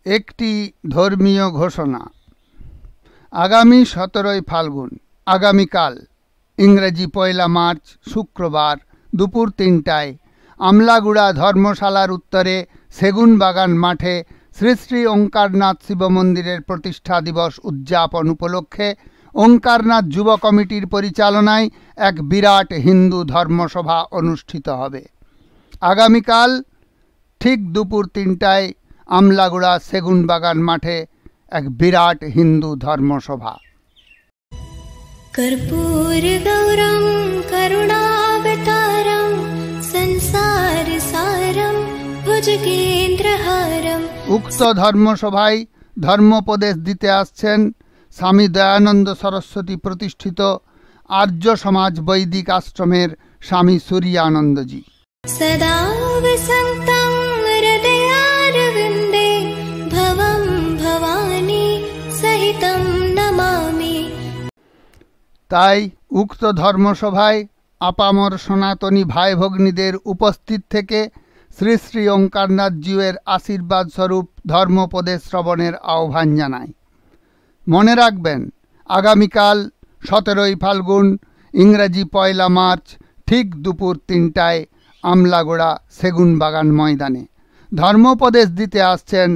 একটি ধর্মীয় ঘোষণা। আগামী 17ই ফাল্গুন আগামীকাল ইংরেজি 1 মার্চ শুক্রবার দুপুর 3টায় আমলাগুড়া ধর্মশালার উত্তরে সেগুনবাগান মাঠে শ্রী শ্রী ওঙ্কারনাথ শিব মন্দিরের প্রতিষ্ঠা দিবস উদযাপন উপলক্ষে ওঙ্কারনাথ যুব কমিটির পরিচালনায় এক বিরাট হিন্দু ধর্মসভা অনুষ্ঠিত হবে। আগামীকাল ঠিক দুপুর 3টায় আমলাগুড়া সেগুনবাগান মাঠে এক বিরাট হিন্দু ধর্মসভা। कर्पूर गौरम करुणावतारम संसार सारम भुजगेन्द्रहारम। উক্ত ধর্মসভায় ধর্মোপদেশ দিতে আসছেন স্বামী দয়ানন্দ সরস্বতী প্রতিষ্ঠিত আর্য সমাজ বৈদিক আশ্রমের স্বামী সূর্যানন্দজি। सदा वसन्तं हृदयारविन्दे भवं भवानी सहितं नमामि। তাই উক্ত ধর্মসভায় আপামর সনাতনী ভাই ভগ্নীদের উপস্থিত থেকে শ্রী শ্রী ওঙ্কারনাথ জিউয়ের আশীর্বাদ স্বরূপ ধর্মোপদেশ শ্রবণের আহ্বান জানায়। মনে রাখবেন, আগামীকাল 17ই ফাল্গুন ইংরেজি 1 মার্চ ঠিক দুপুর 3টায় আমলাগোড়া সেগুনবাগান ময়দানে ধর্মোপদেশ দিতে আসছেন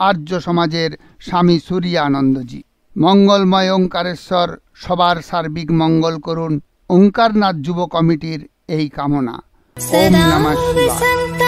আর্য সমাজের স্বামী সূর্যানন্দজি। মঙ্গলময় ওঙ্কারেশ্বর সবার সার্বিক মঙ্গল করুন, ওঙ্কারনাথ যুব কমিটির এই কামনা। ওম নমঃ শিবায়।